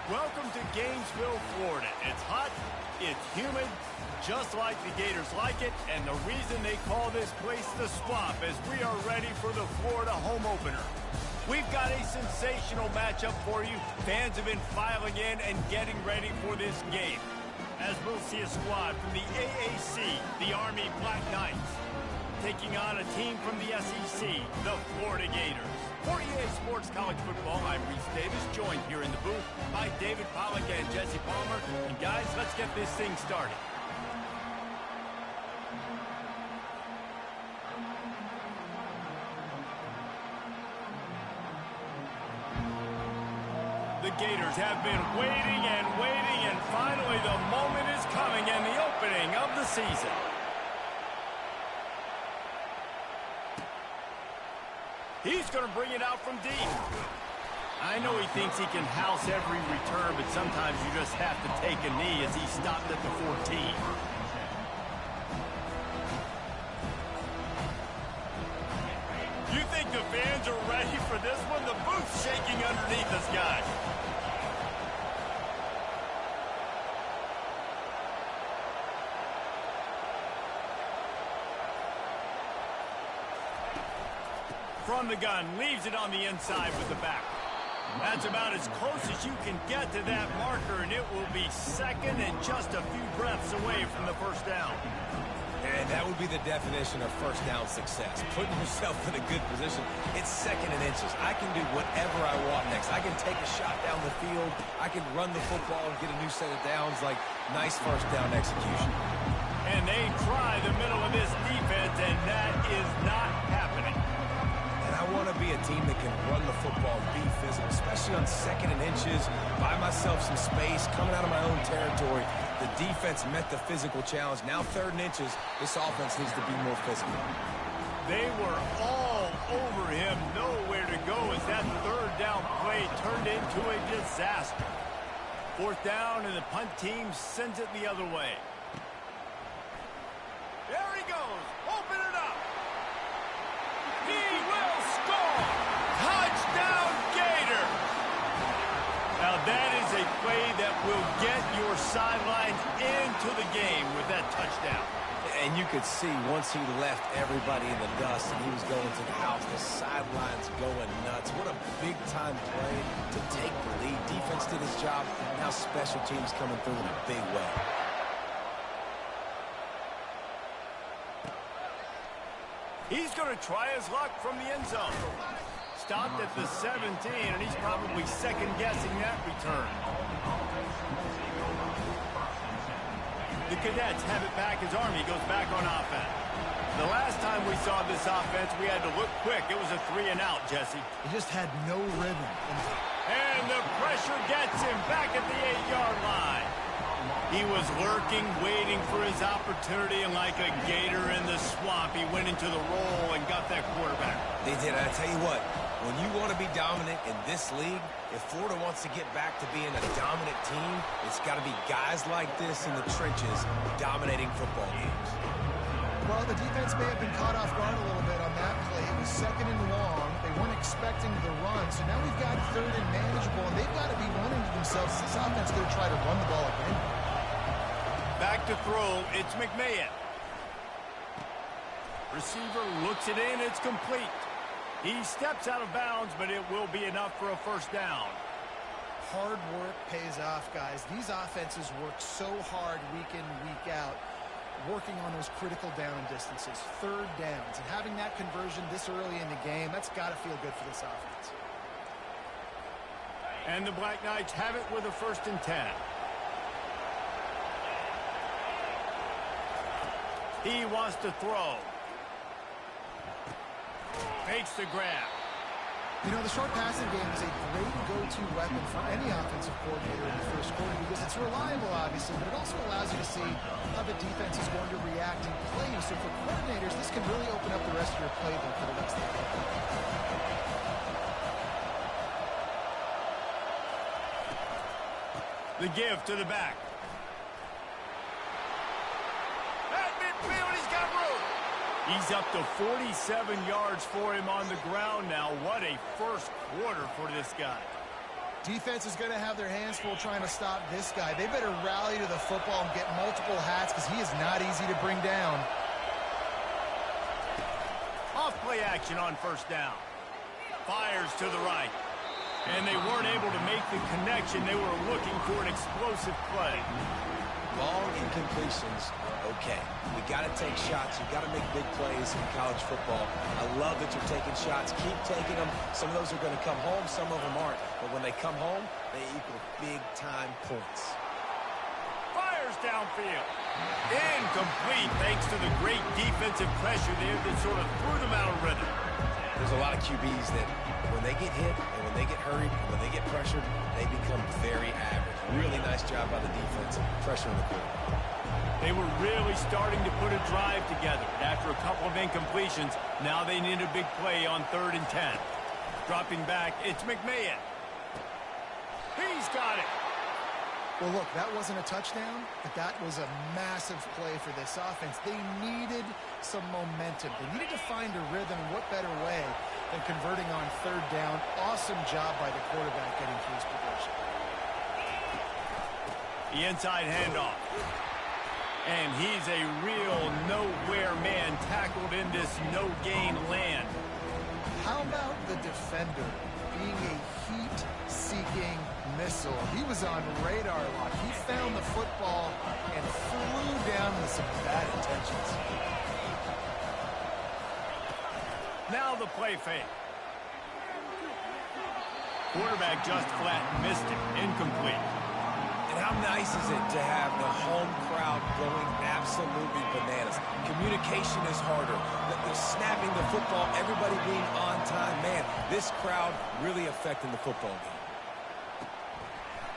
Welcome to Gainesville, Florida. It's hot, it's humid, just like the Gators like it, and the reason they call this place the Swamp is we are ready for the Florida home opener. We've got a sensational matchup for you. Fans have been filing in and getting ready for this game, as we'll see a squad from the AAC, the Army Black Knights, taking on a team from the SEC, the Florida Gators. For EA Sports College Football, I'm Reese Davis, joined here in the booth by David Pollack and Jesse Palmer. And guys, let's get this thing started. The Gators have been waiting, and finally the moment is coming and the opening of the season. He's going to bring it out from deep. I know he thinks he can house every return, but sometimes you just have to take a knee as he stopped at the 14. You think the fans are ready for this one? The booth's shaking underneath us, guys. From the gun, leaves it on the inside with the back. That's about as close as you can get to that marker, and it will be second and just a few breaths away from the first down. And that would be the definition of first down success. Putting yourself in a good position. It's second and inches. I can do whatever I want next. I can take a shot down the field. I can run the football and get a new set of downs. Like, nice first down execution. And they try the middle of this defense, and that is not happening. I want to be a team that can run the football, be physical, especially on second and inches, buy myself some space, coming out of my own territory. The defense met the physical challenge. Now third and inches, this offense needs to be more physical. They were all over him, nowhere to go as that third down play turned into a disaster. Fourth down, and the punt team sends it the other way. There he goes. Open it up. He will score! Touchdown, Gator! Now that is a play that will get your sidelines into the game with that touchdown. And you could see once he left everybody in the dust and he was going to the house, the sidelines going nuts. What a big-time play to take the lead. Defense did his job. Now special teams coming through in a big way. He's going to try his luck from the end zone. Stopped at the 17, and he's probably second-guessing that return. The Cadets have it back as Army goes back on offense. The last time we saw this offense, we had to look quick. It was a 3-and-out, Jesse. He just had no rhythm. And the pressure gets him back at the 8-yard line. He was lurking, waiting for his opportunity, and like a gator in the swamp, he went into the roll and got that quarterback. They did. I tell you what, when you want to be dominant in this league, if Florida wants to get back to being a dominant team, it's got to be guys like this in the trenches dominating football games. Well, the defense may have been caught off guard a little bit on that play. It was second and long. They weren't expecting the run, so now we've got third and manageable, and they've got to be wondering to themselves, is this offense going to try to run the ball again? Back to throw, it's McMahon. Receiver looks it in, it's complete. He steps out of bounds, but it will be enough for a first down. Hard work pays off, guys. These offenses work so hard week in, week out, working on those critical down distances, third downs, and having that conversion this early in the game, that's got to feel good for this offense. And the Black Knights have it with a 1st and 10. He wants to throw. Fakes the grab. You know, the short passing game is a great go-to weapon for any offensive coordinator in the first quarter because it's reliable, obviously, but it also allows you to see how the defense is going to react and play you. So for coordinators, this can really open up the rest of your playbook for the rest of the game. The give to the back. At midfield, he's got room. He's up to 47 yards for him on the ground now. What a first quarter for this guy. Defense is going to have their hands full trying to stop this guy. They better rally to the football and get multiple hats because he is not easy to bring down. Off play action on first down. Fires to the right. And they weren't able to make the connection. They were looking for an explosive play. Long incompletions are okay. We got to take shots. You got to make big plays in college football. I love that you're taking shots. Keep taking them. Some of those are going to come home. Some of them aren't. But when they come home, they equal big-time points. Fires downfield. Incomplete thanks to the great defensive pressure there that sort of threw them out of rhythm. There's a lot of QBs that when they get hit and when they get hurried and when they get pressured, they become very average. Really nice job by the defense pressuring the quarterback. They were really starting to put a drive together. After a couple of incompletions, now they need a big play on 3rd and 10. Dropping back, it's McMahon. He's got it. Well, look, that wasn't a touchdown, but that was a massive play for this offense. They needed some momentum. They needed to find a rhythm, and what better way than converting on 3rd down. Awesome job by the quarterback getting through his progression. The inside handoff. And he's a real nowhere man tackled in this no-gain land. How about the defender being a heat-seeking missile? He was on radar lock. He found the football and flew down with some bad intentions. Now the play fake. Quarterback just flat missed it. Incomplete. And how nice is it to have the home crowd going absolutely bananas? Communication is harder. The snapping the football, everybody being on time. Man, this crowd really affecting the football game.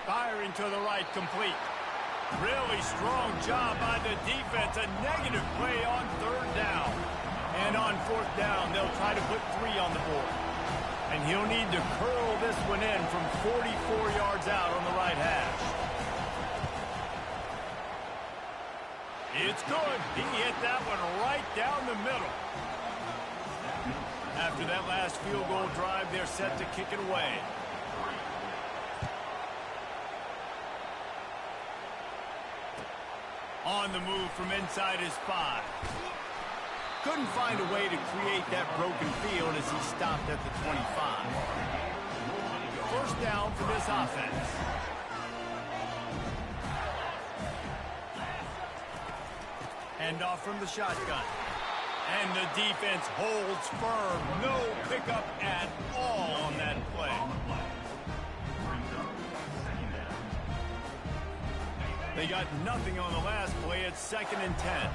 Firing to the right, complete. Really strong job by the defense. A negative play on 3rd down. And on 4th down, they'll try to put 3 on the board. And he'll need to curl this one in from 44 yards out on the right hash. It's good. He hit that one right down the middle. After that last field goal drive, they're set to kick it away. On the move from inside his 5. Couldn't find a way to create that broken field as he stopped at the 25. First down for this offense. Handoff from the shotgun. And the defense holds firm. No pickup at all on that play. They got nothing on the last play. It's 2nd and 10.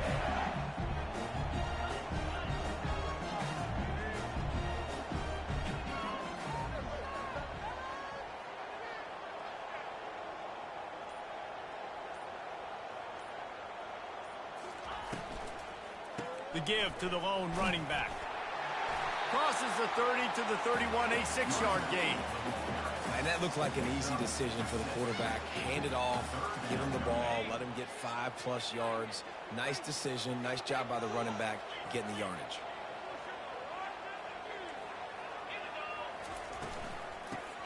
The give to the lone running back. Crosses the 30 to the 31, a 6-yard gain. And that looked like an easy decision for the quarterback. Hand it off, give him the ball, let him get 5+ yards. Nice decision, nice job by the running back getting the yardage.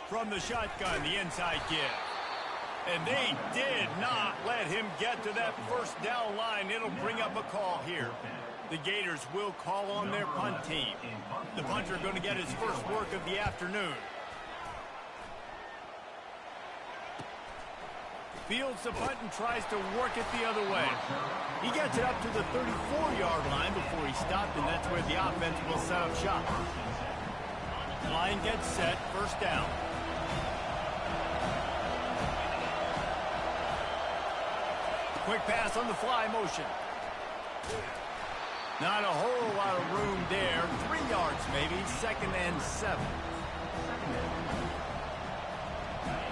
From the shotgun, the inside give. And they did not let him get to that first down line. It'll bring up a call here. The Gators will call on their punt team. The punter going to get his first work of the afternoon. Fields the punt and tries to work it the other way. He gets it up to the 34-yard line before he stopped, and that's where the offense will set up shop. Line gets set, first down. Quick pass on the fly motion. Not a whole lot of room there. 3 yards maybe, 2nd and 7.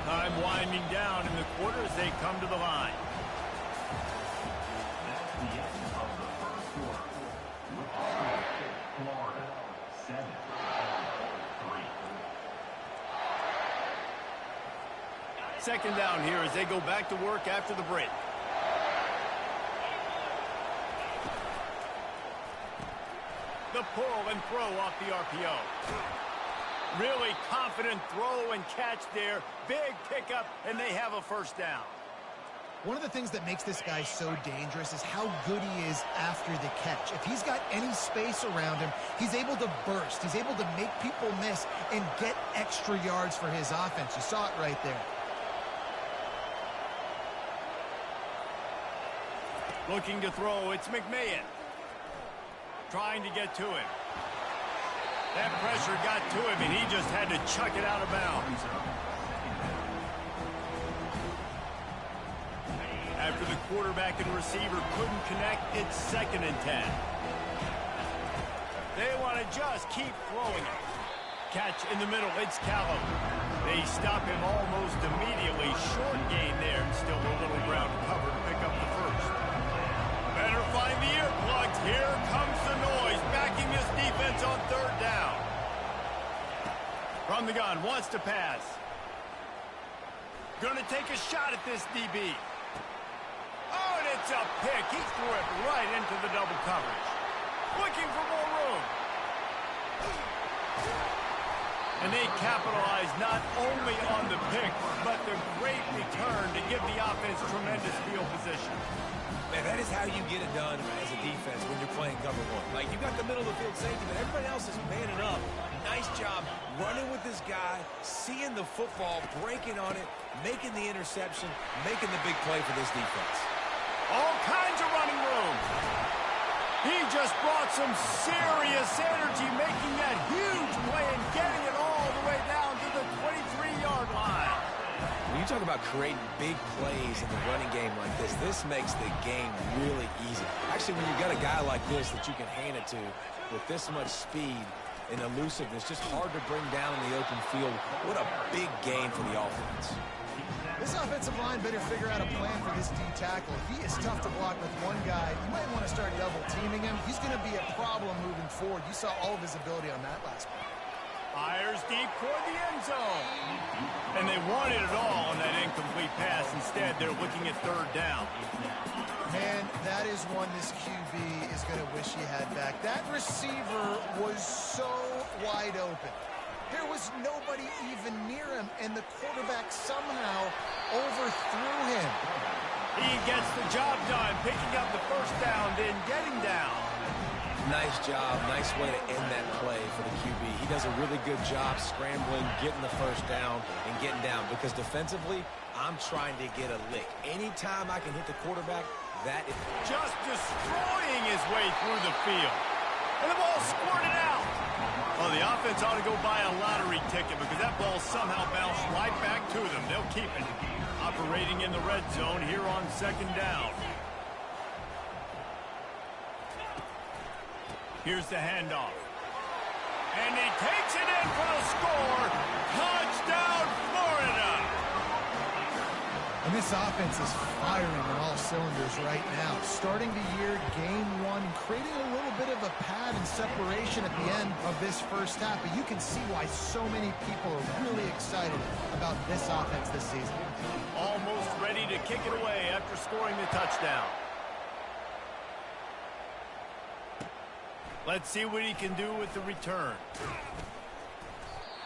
Time winding down in the quarter as they come to the line. Second down here as they go back to work after the break. The pull and throw off the RPO. Really confident throw and catch there. Big pickup, and they have a first down. One of the things that makes this guy so dangerous is how good he is after the catch. If he's got any space around him, he's able to burst. He's able to make people miss and get extra yards for his offense. You saw it right there. Looking to throw, it's McMahon. Trying to get to him. That pressure got to him, and he just had to chuck it out of bounds. After the quarterback and receiver couldn't connect, it's 2nd and 10. They want to just keep throwing it. Catch in the middle, it's Callum. They stop him almost immediately. Short gain there, and still a little ground to cover to pick up the first. Better find the earplugs. Here comes the noise, backing this defense on 3rd down. From the gun, wants to pass. Gonna take a shot at this DB. Oh, and it's a pick. He threw it right into the double coverage. Looking for more room. And they capitalize not only on the pick, but the great return to give the offense tremendous field position. Man, that is how you get it done as a defense when you're playing cover one. Like, you got the middle of the field safety, but everybody else is manning up. Nice job running with this guy, seeing the football, breaking on it, making the interception, making the big play for this defense. All kinds of running room. He just brought some serious energy, making that huge play and getting it all the way down to the 23-yard line. When you talk about creating big plays in the running game like this makes the game really easy. Actually, when you got a guy like this that you can hand it to with this much speed and elusiveness, just hard to bring down in the open field. What a big game for the offense. This offensive line better figure out a plan for this D tackle. If he is tough to block with one guy, you might want to start double teaming him. He's going to be a problem moving forward. You saw all of his ability on that last play. Fires deep toward the end zone. And they wanted it all on that incomplete pass. Instead, they're looking at 3rd down. Man, that is one this QB is going to wish he had back. That receiver was so wide open. There was nobody even near him, and the quarterback somehow overthrew him. He gets the job done, picking up the first down, then getting down. Nice job. Nice way to end that play for the QB. He does a really good job scrambling, getting the first down, and getting down. Because defensively, I'm trying to get a lick. Anytime I can hit the quarterback, that is just destroying his way through the field. And the ball squirted out. Well, the offense ought to go buy a lottery ticket because that ball somehow bounced right back to them. They'll keep it. Operating in the red zone here on 2nd down. Here's the handoff. And he takes it in for the score. Touchdown, Florida! And this offense is firing on all cylinders right now. Starting the year, game 1, creating a little bit of a pad and separation at the end of this first half. But you can see why so many people are really excited about this offense this season. Almost ready to kick it away after scoring the touchdown. Let's see what he can do with the return.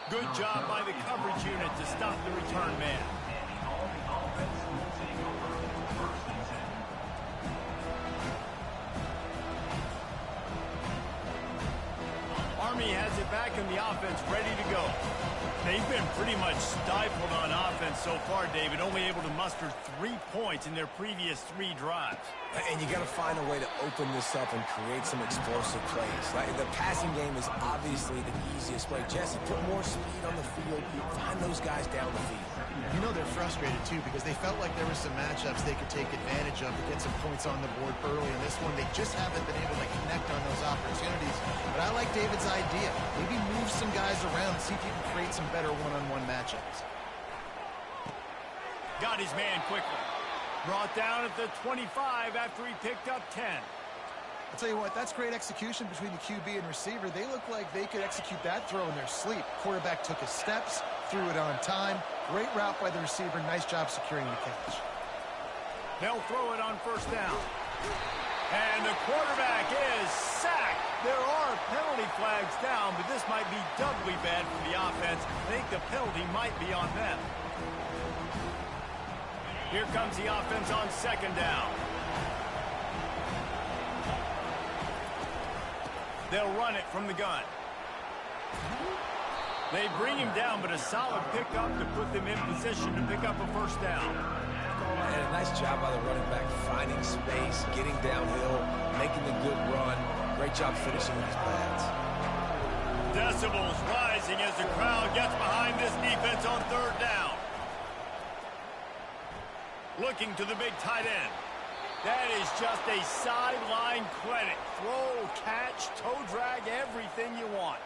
Good job by the coverage unit to stop the return man. Army has it back in the offense, ready to go. They've been pretty much stifled on offense so far, David, only able to muster 3 points in their previous 3 drives. And you got to find a way to open this up and create some explosive plays. Like the passing game is obviously the easiest way. Jesse, put more speed on the field. Find those guys down the field. You know they're frustrated, too, because they felt like there were some matchups they could take advantage of to get some points on the board early. In this one, they just haven't been able to connect on those opportunities. But I like David's idea. Maybe move some guys around, see if you can create some better one-on-one matchups. Got his man quickly. Brought down at the 25 after he picked up 10. I'll tell you what, that's great execution between the QB and receiver. They look like they could execute that throw in their sleep. Quarterback took his steps, threw it on time. Great route by the receiver. Nice job securing the catch. They'll throw it on first down. And the quarterback is sacked. There are penalty flags down, but this might be doubly bad for the offense. I think the penalty might be on them. Here comes the offense on second down. They'll run it from the gun. They bring him down, but a solid pickup to put them in position to pick up a first down. And a nice job by the running back, finding space, getting downhill, making the good run. Great job finishing with his pads. Decibels rising as the crowd gets behind this defense on third down. Looking to the big tight end. That is just a sideline clinic. Throw, catch, toe drag, everything you want.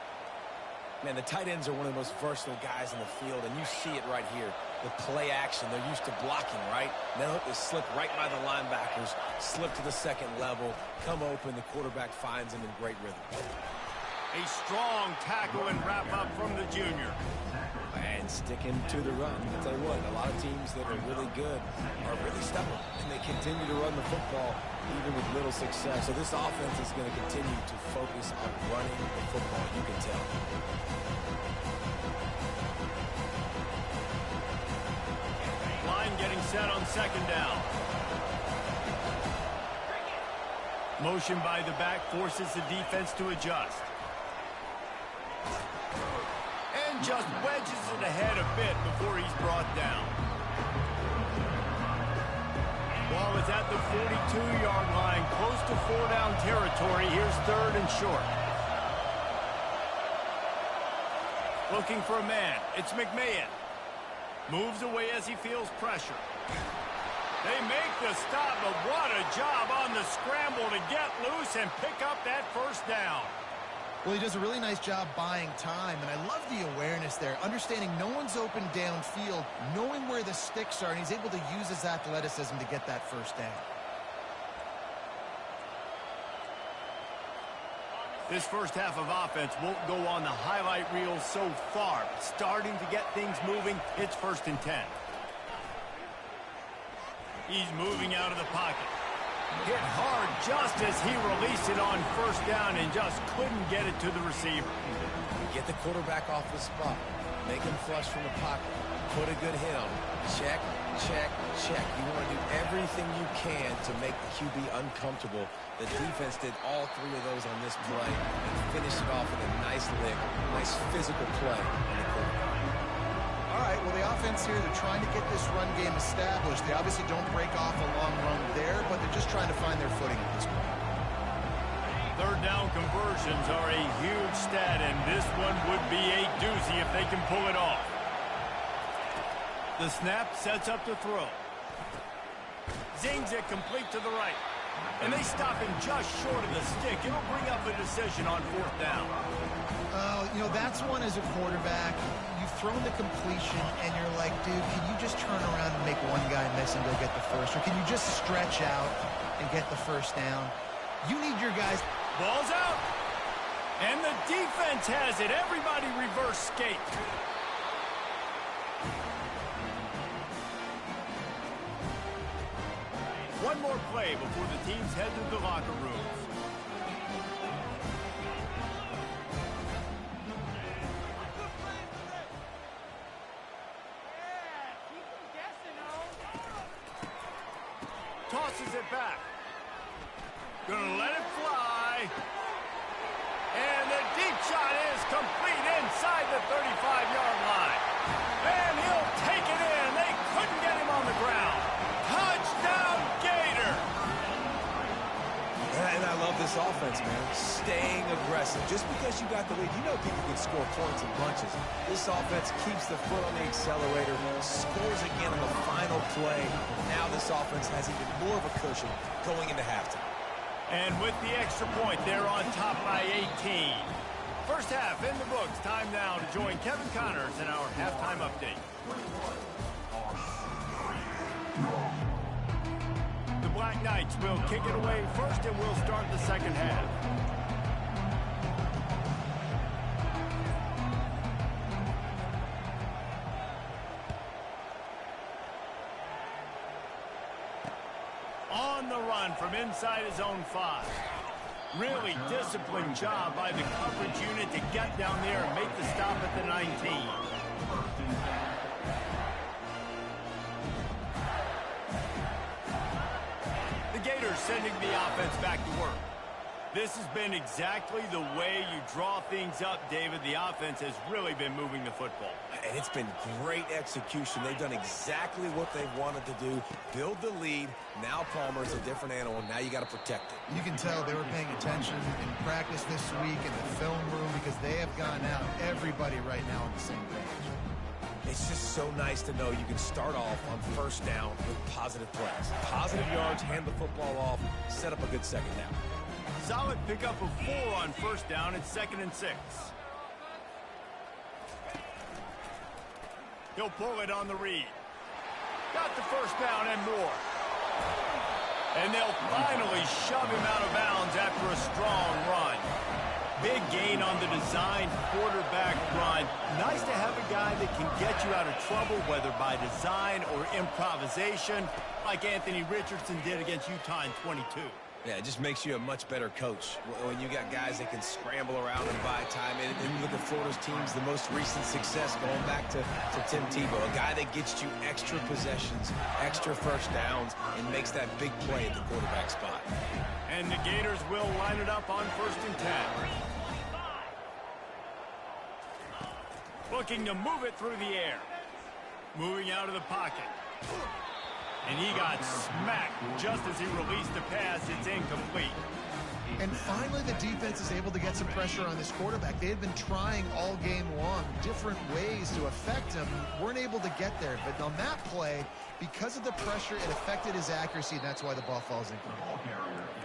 Man, the tight ends are one of the most versatile guys in the field, and you see it right here. The play action, they're used to blocking, right? Now they slip right by the linebackers, slip to the second level, come open, the quarterback finds them in great rhythm. A strong tackle and wrap up from the junior. And sticking to the run. I'll tell you what, a lot of teams that are really good are really stubborn, and they continue to run the football even with little success. So this offense is going to continue to focus on running the football, you can tell. Line getting set on second down. Motion by the back forces the defense to adjust. And just wedges it ahead a bit before he's brought down. Ball is at the 42-yard line, close to four-down territory. Here's third and short. Looking for a man. It's McMahon. Moves away as he feels pressure. They make the stop, but what a job on the scramble to get loose and pick up that first down. Well, he does a really nice job buying time, and I love the awareness there, understanding no one's open downfield, knowing where the sticks are, and he's able to use his athleticism to get that first down. This first half of offense won't go on the highlight reel so far, but starting to get things moving, it's 1st and 10. He's moving out of the pocket. Hit hard just as he released it on first down and just couldn't get it to the receiver. Get the quarterback off the spot. Make him flush from the pocket. Put a good hit on him. Check, check, check. You want to do everything you can to make the QB uncomfortable. The defense did all three of those on this play and finished it off with a nice lick, nice physical play on the quarterback. All right, well, the offense here, they're trying to get this run game established. They obviously don't break off a long run there, but they're just trying to find their footing at this point. Third down conversions are a huge stat, and this one would be a doozy if they can pull it off. The snap sets up the throw. Zings it complete to the right. And they stop him just short of the stick. It'll bring up a decision on fourth down. You know, that's one as a quarterback. You've thrown the completion, and you're like, dude, can you just turn around and make one guy miss and go get the first? Or can you just stretch out and get the first down? You need your guys. Ball's out. And the defense has it. Everybody reverse skate. One more play before the teams head to the locker rooms. Tosses it back. Gonna let it fly. And the deep shot is complete inside the 35-yard line. And he'll take it in. They couldn't get him on the ground. Touchdown, Gator! And I love this offense, man. Staying aggressive. Just because you got the lead, you know people can score points in bunches. This offense keeps the foot on the accelerator, scores again on the final play. Now this offense has even more of a cushion going into halftime. And with the extra point, they're on top by 18. First half in the books. Time now to join Kevin Connors in our halftime update. The Black Knights will kick it away first, and we'll start the second half. On the run from inside his own 5. Really disciplined job by the coverage unit to get down there and make the stop at the 19. The Gators sending the offense back to work. This has been exactly the way you draw things up, David. The offense has really been moving the football. And it's been great execution. They've done exactly what they've wanted to do. Build the lead. Now Palmer's a different animal. Now you got to protect it. You can tell they were paying attention in practice this week in the film room because they have gone out, everybody right now on the same page. It's just so nice to know you can start off on first down with positive plays. Positive yards, hand the football off, set up a good second down. Solid pickup of 4 on first down. It's 2nd and 6. He'll pull it on the read. Got the first down and more. And they'll finally shove him out of bounds after a strong run. Big gain on the designed quarterback run. Nice to have a guy that can get you out of trouble, whether by design or improvisation, like Anthony Richardson did against Utah in 22. Yeah, it just makes you a much better coach when you got guys that can scramble around and buy time. And you look at Florida's teams, the most recent success going back to Tim Tebow, a guy that gets you extra possessions, extra first downs, and makes that big play at the quarterback spot. And the Gators will line it up on 1st and 10. Looking to move it through the air. Moving out of the pocket. And he got smacked just as he released the pass. It's incomplete. And finally, the defense is able to get some pressure on this quarterback. They had been trying all game long different ways to affect him. Weren't able to get there. But on that play, because of the pressure, it affected his accuracy, and that's why the ball falls incomplete.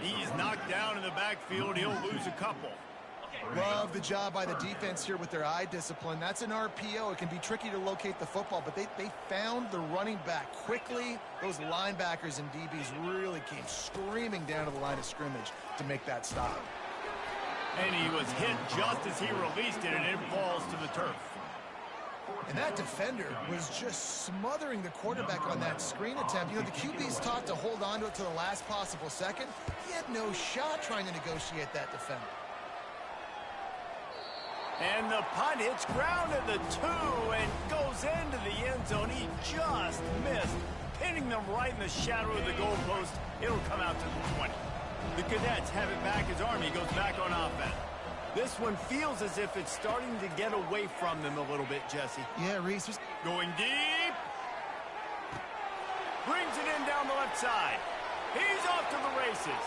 He's knocked down in the backfield. He'll lose a couple. Love the job by the defense here with their eye discipline. That's an RPO. It can be tricky to locate the football, but they found the running back quickly. Those linebackers and DBs really came screaming down to the line of scrimmage to make that stop. And he was hit just as he released it, and it falls to the turf. And that defender was just smothering the quarterback on that screen attempt. You know, the QB's taught to hold on to it to the last possible second. He had no shot trying to negotiate that defender. And the punt hits ground at the 2 and goes into the end zone. He just missed, pinning them right in the shadow of the goalpost. It'll come out to the 20. The Cadets have it back as Army goes back on offense. This one feels as if it's starting to get away from them a little bit, Jesse. Yeah, Reese. Going deep. Brings it in down the left side. He's off to the races.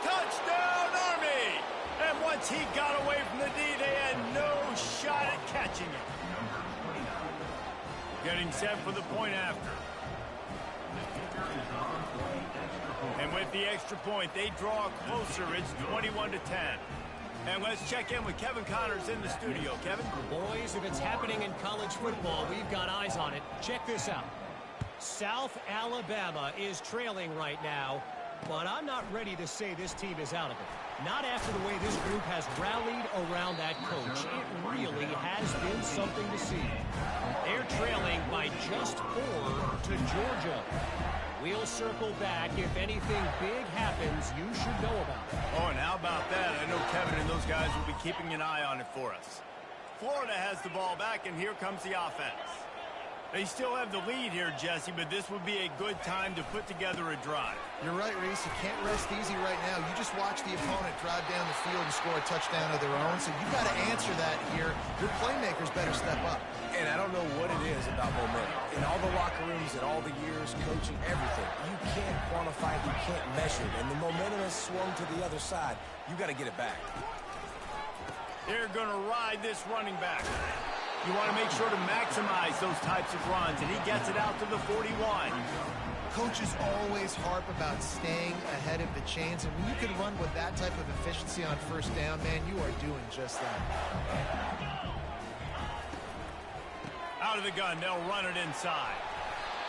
Touchdown, Army! And once he got away from the D, they had no shot at catching it. Getting set for the point after. And with the extra point, they draw closer. It's 21-10. And let's check in with Kevin Connors in the studio. Kevin? Boys, if it's happening in college football, we've got eyes on it. Check this out. South Alabama is trailing right now, but I'm not ready to say this team is out of it. Not after the way this group has rallied around that coach. It really has been something to see. They're trailing by just 4 to Georgia. We'll circle back. If anything big happens, you should know about it. Oh, and how about that? I know Kevin and those guys will be keeping an eye on it for us. Florida has the ball back, and here comes the offense. They still have the lead here, Jesse, but this would be a good time to put together a drive. You're right, Reese. You can't rest easy right now. You just watch the opponent drive down the field and score a touchdown of their own, so you've got to answer that here. Your playmakers better step up. And I don't know what it is about momentum. In all the locker rooms, in all the years, coaching, everything, you can't quantify it, you can't measure it. And the momentum has swung to the other side. You got to get it back. They're going to ride this running back. You want to make sure to maximize those types of runs, and he gets it out to the 41. Coaches always harp about staying ahead of the chains, and when you can run with that type of efficiency on first down, man, you are doing just that. Out of the gun, they'll run it inside.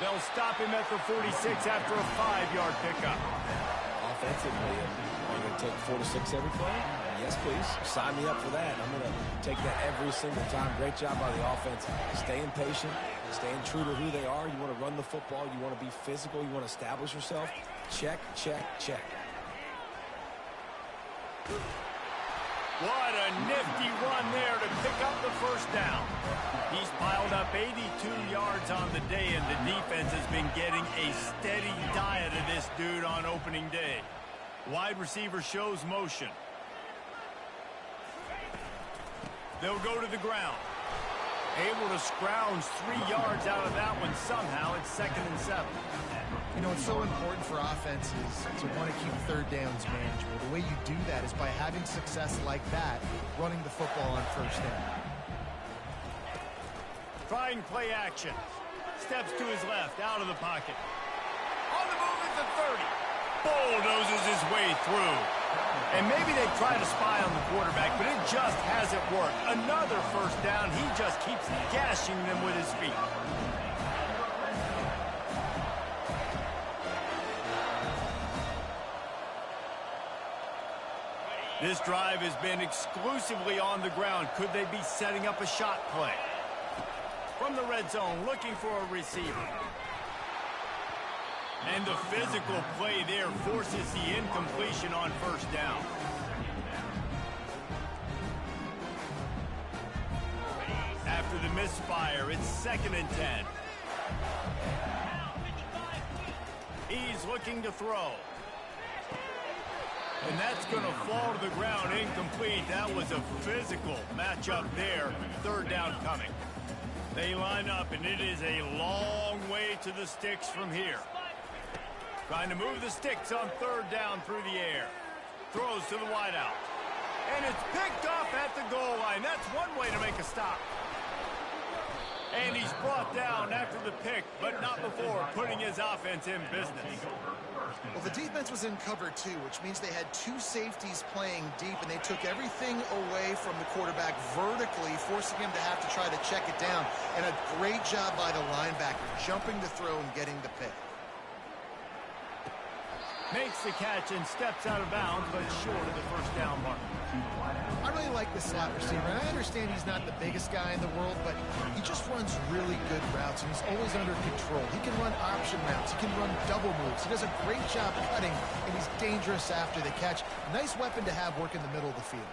They'll stop him at the 46 after a 5-yard pickup. Offensively, are you going to take 4 to 6 every play? Yes, please. Sign me up for that. I'm going to take that every single time. Great job by the offense. Staying patient, staying true to who they are. You want to run the football. You want to be physical. You want to establish yourself. Check, check, check. What a nifty run there to pick up the first down. He's piled up 82 yards on the day, and the defense has been getting a steady diet of this dude on opening day. Wide receiver shows motion. They'll go to the ground. Able to scrounge 3 yards out of that one somehow. It's 2nd and 7. You know, it's so important for offenses to want to keep third downs manageable. The way you do that is by having success like that, running the football on first down. Trying play action. Steps to his left, out of the pocket. On the move at the 30. Bulldozes his way through. And maybe they try to spy on the quarterback, but it just hasn't worked. Another first down. He just keeps gashing them with his feet. This drive has been exclusively on the ground. Could they be setting up a shot play? From the red zone, looking for a receiver. And the physical play there forces the incompletion on first down. After the misfire, it's 2nd and 10. He's looking to throw. And that's going to fall to the ground incomplete. That was a physical matchup there. 3rd down coming. They line up, and it is a long way to the sticks from here. Trying to move the sticks on 3rd down through the air. Throws to the wideout. And it's picked off at the goal line. That's one way to make a stop. And he's brought down after the pick, but not before putting his offense in business. Well, the defense was in cover 2, which means they had 2 safeties playing deep, and they took everything away from the quarterback vertically, forcing him to have to try to check it down. And a great job by the linebacker, jumping the throw and getting the pick. Makes the catch and steps out of bounds, but short of the first down mark. I really like this slot receiver, and I understand he's not the biggest guy in the world, but he just runs really good routes, and he's always under control. He can run option routes. He can run double moves. He does a great job cutting, and he's dangerous after the catch. Nice weapon to have work in the middle of the field.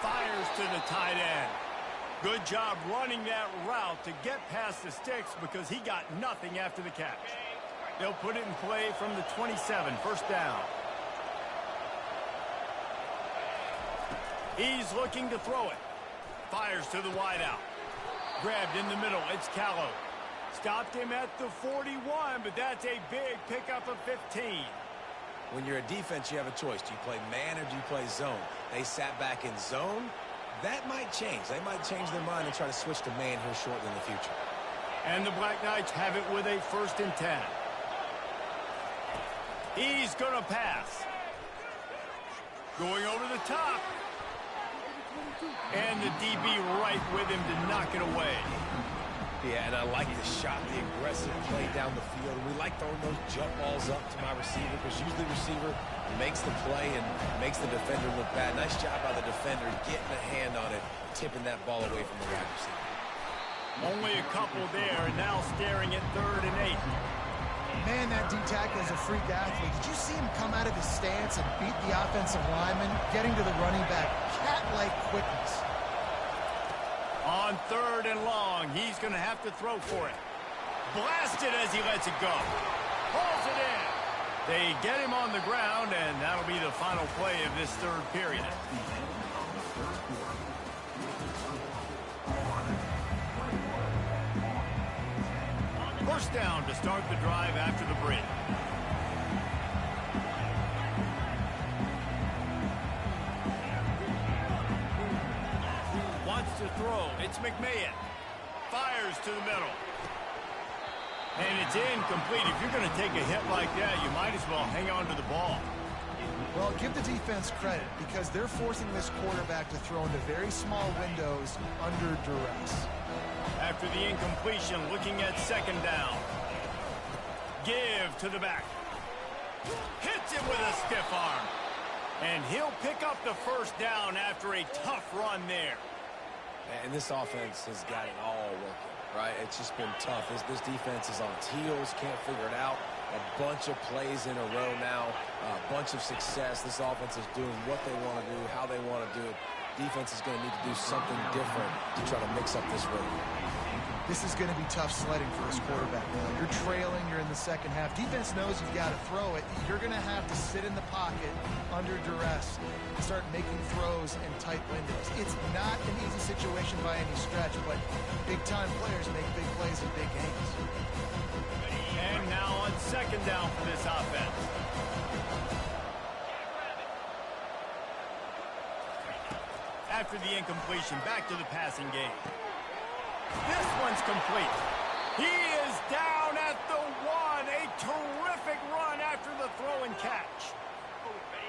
Fires to the tight end. Good job running that route to get past the sticks because he got nothing after the catch. They'll put it in play from the 27, 1st down. He's looking to throw it. Fires to the wideout. Grabbed in the middle. It's Callow. Stopped him at the 41, but that's a big pickup of 15. When you're a defense, you have a choice. Do you play man or do you play zone? They sat back in zone. That might change. They might change their mind and try to switch to man here shortly in the future. And the Black Knights have it with a 1st and 10. He's going to pass. Going over the top. And the DB right with him to knock it away. Yeah, and I like the shot, the aggressive play down the field. We like throwing those jump balls up to my receiver because usually the receiver makes the play and makes the defender look bad. Nice job by the defender getting a hand on it, tipping that ball away from the wide receiver. Only a couple there, and now staring at 3rd and 8. Man, that D-tackle is a freak athlete. Did you see him come out of his stance and beat the offensive lineman, getting to the running back? Cat-like quickness. On 3rd and long, he's going to have to throw for it. Blasted as he lets it go. Pulls it in. They get him on the ground, and that'll be the final play of this 3rd period. First down to start the drive after the break. Wants to throw. It's McMahon. Fires to the middle. And it's incomplete. If you're going to take a hit like that, you might as well hang on to the ball. Well, give the defense credit because they're forcing this quarterback to throw into very small windows under duress. After the incompletion, looking at 2nd down. Give to the back. Hits him with a stiff arm. And he'll pick up the first down after a tough run there. And this offense has got it all working. right? It's just been tough. This defense is on its heels, can't figure it out. A bunch of plays in a row now, a bunch of success. This offense is doing what they want to do, how they want to do it. Defense is going to need to do something different to try to mix up this rhythm. This is going to be tough sledding for this quarterback. You're trailing, you're in the second half. Defense knows you've got to throw it. You're going to have to sit in the pocket under duress and start making throws in tight windows. It's not an easy situation by any stretch, but big-time players make big plays in big games. And now on second down for this offense. After the incompletion, back to the passing game. This one's complete. He is down at the 1. A terrific run after the throw and catch.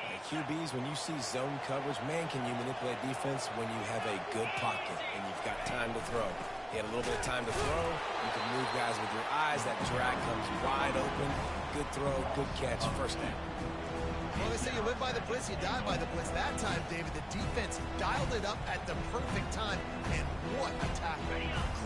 Hey, QBs, when you see zone coverage, man, can you manipulate defense when you have a good pocket and you've got time to throw. You had a little bit of time to throw. You can move guys with your eyes. That drag comes wide open. Good throw, good catch, first down. Well, they say you live by the blitz, you die by the blitz. That time, David, the defense dialed it up at the perfect time, and what a tackle.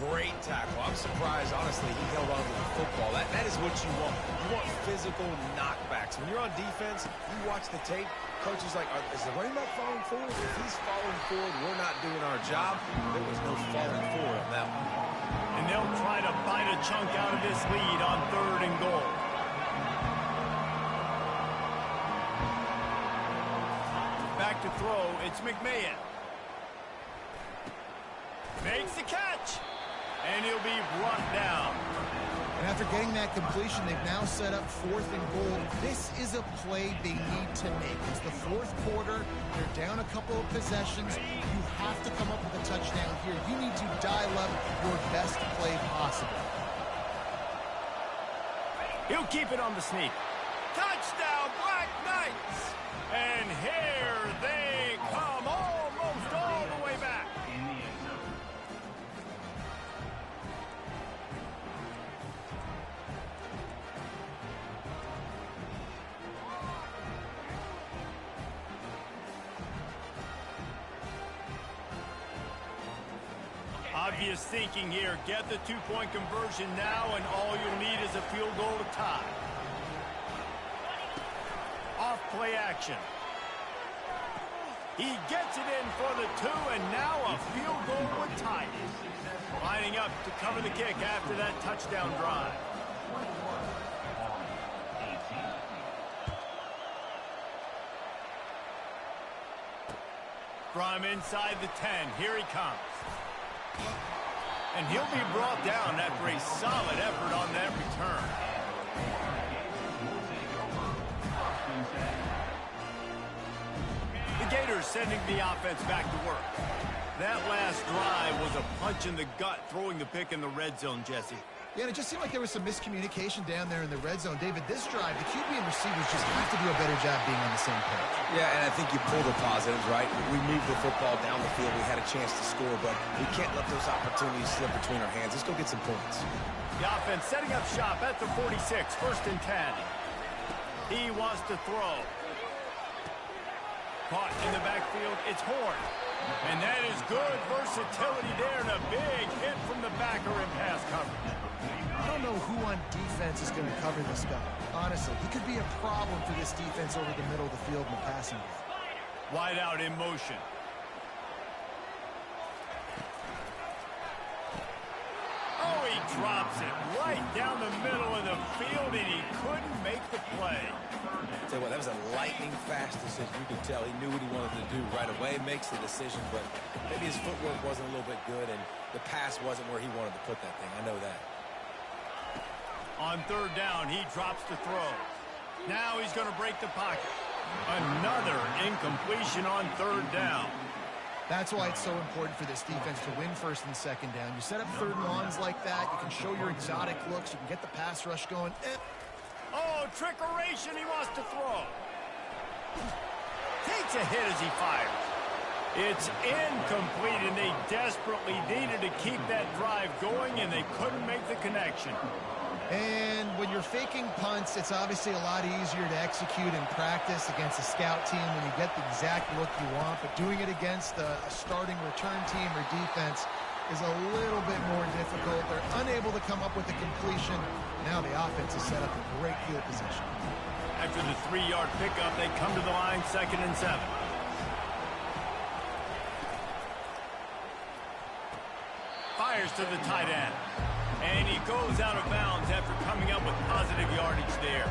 Great tackle. I'm surprised, honestly, he held on to the football. That is what you want. You want physical knockbacks. When you're on defense, you watch the tape, coach is like, is the running back falling forward? If he's falling forward, we're not doing our job. There was no falling forward on that one. And they'll try to bite a chunk out of this lead on 3rd and goal. Back to throw, it's McMahon. Makes the catch, and he'll be brought down. And after getting that completion, they've now set up 4th and goal. This is a play they need to make. It's the 4th quarter. They're down a couple of possessions. You have to come up with a touchdown here. You need to dial up your best play possible. He'll keep it on the sneak. Touchdown, Black Knights! And here they come, almost all the way back. Obvious thinking here. Get the 2-point conversion now, and all you'll need is a field goal to tie. Off play action. He gets it in for the 2, and now a field goal would tie it. Lining up to cover the kick after that touchdown drive. From inside the 10, here he comes. And he'll be brought down after a solid effort on that return. The Gators sending the offense back to work. That last drive was a punch in the gut, throwing the pick in the red zone, Jesse. Yeah, and it just seemed like there was some miscommunication down there in the red zone. David, this drive, the QB and receivers just have to do a better job being on the same page. Yeah, and I think you pull the positives, right? We moved the football down the field. We had a chance to score, but we can't let those opportunities slip between our hands. Let's go get some points. The offense setting up shop at the 46, 1st and 10. He wants to throw. Caught in the backfield, it's Horn. And that is good versatility there, and a big hit from the backer in pass coverage. I don't know who on defense is going to cover this guy. Honestly, he could be a problem for this defense over the middle of the field in the passing game. Wide out in motion. Oh, he drops it right down the middle of the field, and he couldn't make the play. Tell you what, that was a lightning-fast decision. You could tell he knew what he wanted to do right away. Makes the decision, but maybe his footwork wasn't a little bit good, and the pass wasn't where he wanted to put that thing. I know that. On 3rd down, he drops to throw. Now he's going to break the pocket. Another incompletion on 3rd down. That's why it's so important for this defense to win 1st and 2nd down. You set up 3rd and longs like that. You can show your exotic looks. You can get the pass rush going. Oh, trickeration, he wants to throw. Takes a hit as he fires. It's incomplete, and they desperately needed to keep that drive going, and they couldn't make the connection. And when you're faking punts, it's obviously a lot easier to execute in practice against a scout team when you get the exact look you want. But doing it against a starting return team or defense, is a little bit more difficult. They're unable to come up with the completion. Now the offense is set up in great field position. After the 3-yard pickup, they come to the line, 2nd and 7. Fires to the tight end. And he goes out of bounds after coming up with positive yardage there.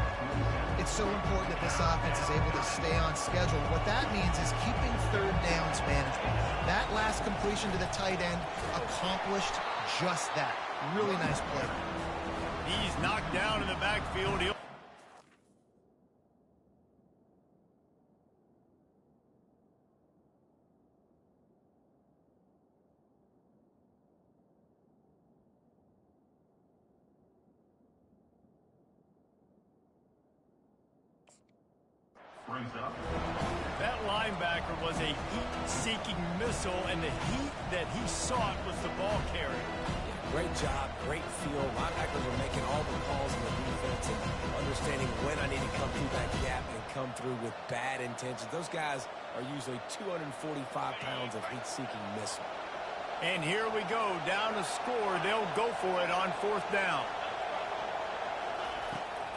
It's so important that this offense is able to stay on schedule. What that means is keeping third downs manageable. That last completion to the tight end accomplished just that. Really nice play. He's knocked down in the backfield. That linebacker was a heat-seeking missile, and the heat that he sought was the ball carrier. Yeah, great job, great feel. Linebackers are making all the calls in the defense and understanding when I need to come through that gap and come through with bad intentions. Those guys are usually 245 pounds of heat-seeking missile. And here we go, down to score. They'll go for it on 4th down.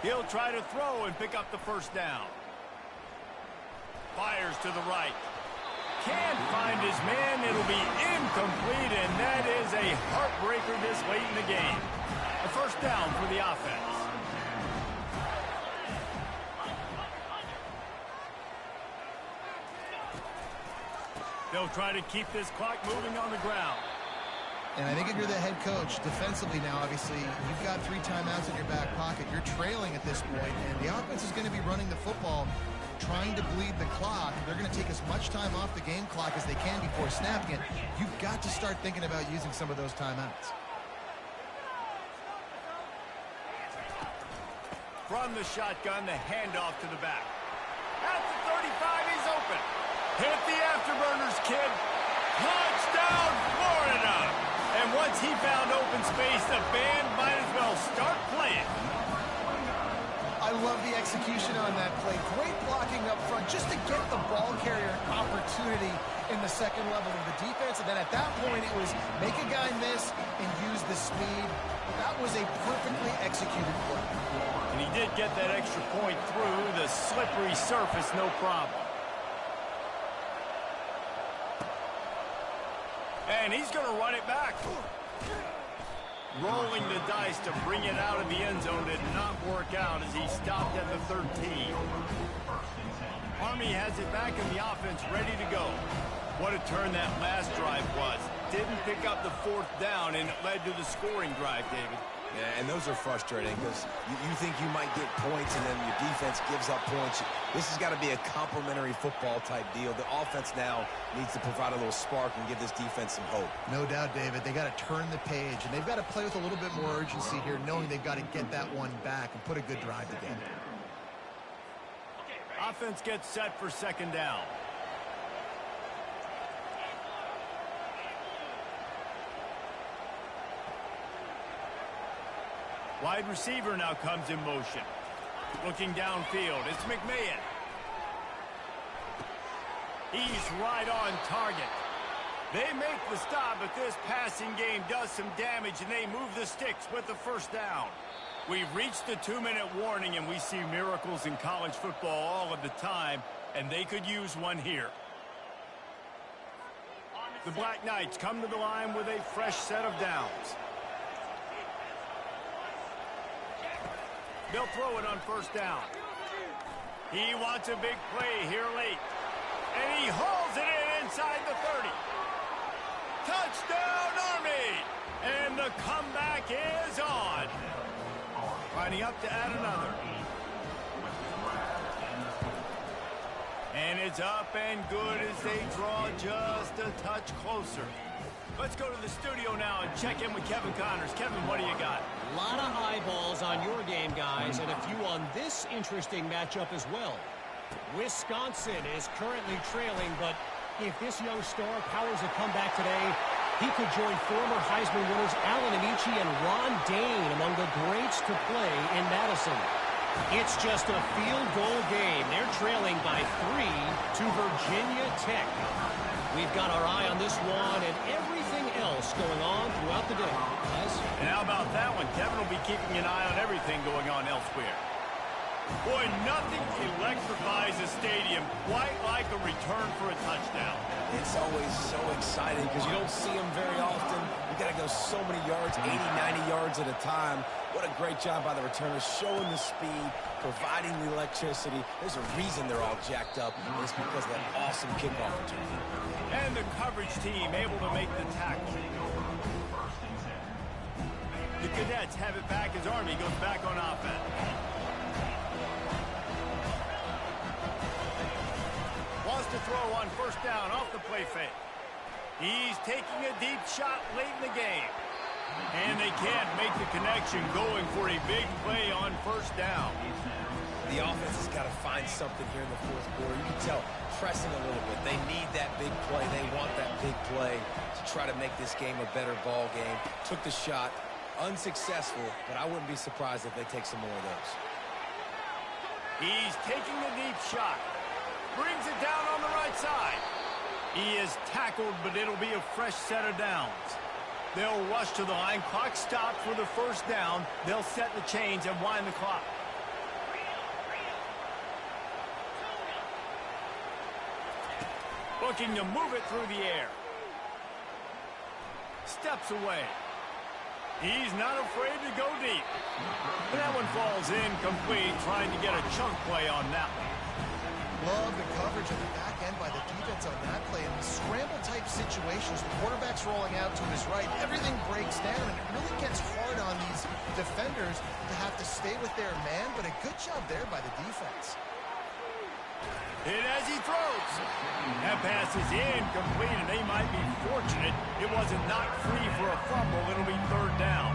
He'll try to throw and pick up the 1st down. Fires to the right. Can't find his man. It'll be incomplete, and that is a heartbreaker this late in the game. A 1st down for the offense. They'll try to keep this clock moving on the ground. And I think if you're the head coach, defensively now, obviously, you've got 3 timeouts in your back pocket. You're trailing at this point, and the offense is going to be running the football, trying to bleed the clock. They're going to take as much time off the game clock as they can before snapping it. You've got to start thinking about using some of those timeouts. From the shotgun, the handoff to the back. At the 35, he's open. Hit the afterburners, kid. Touchdown, Florida. And once he found open space, the band might as well start playing. I love the execution on that play. Great blocking up front just to get the ball carrier an opportunity in the second level of the defense. And then at that point, it was make a guy miss and use the speed. That was a perfectly executed play. And he did get that extra point through the slippery surface, no problem. And he's going to run it back. Rolling the dice to bring it out of the end zone did not work out as he stopped at the 13. Army has it back in the offense, ready to go. What a turn that last drive was. Didn't pick up the 4th down, and it led to the scoring drive, David. Yeah, and those are frustrating because you think you might get points and then your defense gives up points. This has got to be a complementary football type deal. The offense now needs to provide a little spark and give this defense some hope. No doubt, David. They got to turn the page, and they've got to play with a little bit more urgency here, knowing they've got to get that one back and put a good drive together. Offense gets set for 2nd down. Wide receiver now comes in motion. Looking downfield, it's McMahon. He's right on target. They make the stop, but this passing game does some damage, and they move the sticks with the 1st down. We've reached the 2-minute warning, and we see miracles in college football all of the time, and they could use one here. The Black Knights come to the line with a fresh set of downs. They'll throw it on 1st down. He wants a big play here late. And he hauls it in inside the 30. Touchdown, Army! And the comeback is on. Lining up to add another. And it's up and good as they draw just a touch closer. Let's go to the studio now and check in with Kevin Connors. Kevin, what do you got? A lot of eyeballs on your game, guys, and a few on this interesting matchup as well. Wisconsin is currently trailing, but if this young star powers a comeback today, he could join former Heisman winners Alan Amici and Ron Dane among the greats to play in Madison. It's just a field goal game. They're trailing by 3 to Virginia Tech. We've got our eye on this one and everything else else going on throughout the day? Yes? And how about that one? Kevin will be keeping an eye on everything going on elsewhere. Boy, nothing electrifies a stadium quite like a return for a touchdown. It's always so exciting because you don't see them very often. You got to go so many yards, 80, 90 yards at a time. What a great job by the returners, showing the speed, providing the electricity. There's a reason they're all jacked up. It's because of that awesome kickoff return. And the coverage team able to make the tackle. The Cadets have it back as Army goes back on offense. Wants to throw on first down off the play fake. He's taking a deep shot late in the game. And they can't make the connection going for a big play on first down. The offense has got to find something here in the fourth quarter. You can tell, pressing a little bit. They need that big play. They want that big play to try to make this game a better ball game. Took the shot, unsuccessful, but I wouldn't be surprised if they take some more of those. He's taking the deep shot. Brings it down on the right side. He is tackled, but it'll be a fresh set of downs. They'll rush to the line. Clock stopped for the first down. They'll set the chains and wind the clock. Looking to move it through the air. Steps away. He's not afraid to go deep. And that one falls incomplete, trying to get a chunk play on that one. Love the coverage on the back end by the defense on that play. In scramble-type situations, the quarterback's rolling out to his right. Everything breaks down, and it really gets hard on these defenders to have to stay with their man, but a good job there by the defense. Hit as he throws. That pass is incomplete, and they might be fortunate it wasn't knocked free for a fumble. It'll be third down.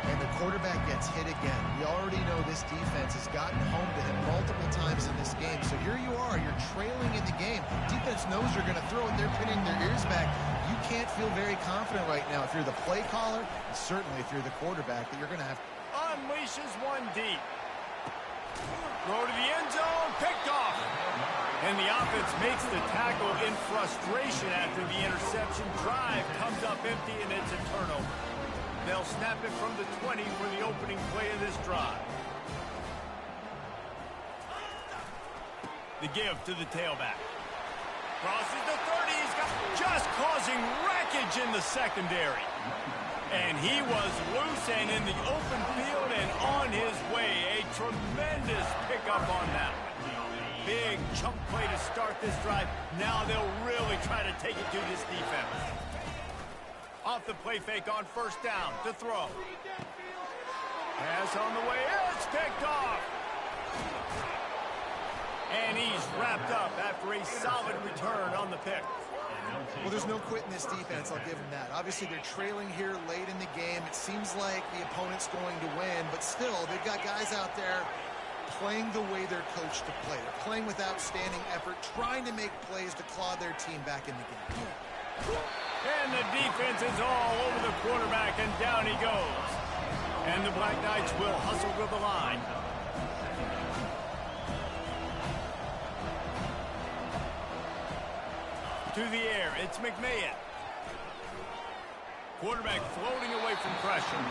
And the quarterback gets hit again. We already know this defense has gotten home to him multiple times in this game. So here you are, you're trailing in the game. Defense knows you're going to throw it. They're pinning their ears back. You can't feel very confident right now if you're the play caller, and certainly if you're the quarterback, that you're going to have. Unleashes one deep. Throw to the end zone, picked off. And the offense makes the tackle in frustration after the interception. Drive comes up empty, and it's a turnover. They'll snap it from the 20 for the opening play of this drive. The give to the tailback. Crosses the 30. He's got just causing wreckage in the secondary. And he was loose and in the open field and on his way. A tremendous pickup on that one. Big chunk play to start this drive. Now they'll really try to take it to this defense. Off the play fake on first down to throw. Pass on the way. It's picked off. And he's wrapped up after a solid return on the pick. Well, there's no quit in this defense, I'll give them that. Obviously, they're trailing here late in the game. It seems like the opponent's going to win, but still, they've got guys out there playing the way they're coached to play. They're playing with outstanding effort, trying to make plays to claw their team back in the game. And the defense is all over the quarterback, and down he goes. And the Black Knights will hustle to the line. To the air, it's McMahon. Quarterback floating away from pressure.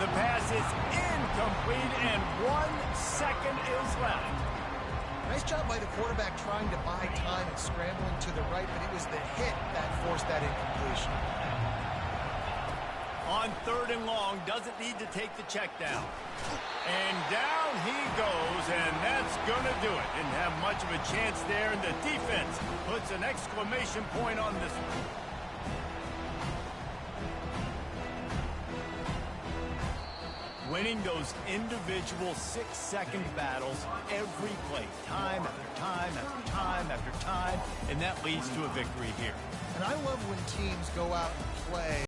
The pass is incomplete, and 1 second is left. Nice job by the quarterback trying to buy time and scrambling to the right, but it was the hit that forced that incompletion. On third and long, doesn't need to take the check down. And down he goes, and that's going to do it. Didn't have much of a chance there, and the defense puts an exclamation point on this one. Winning those individual 6-second battles every play, time after time after time after time, and that leads to a victory here. And I love when teams go out and play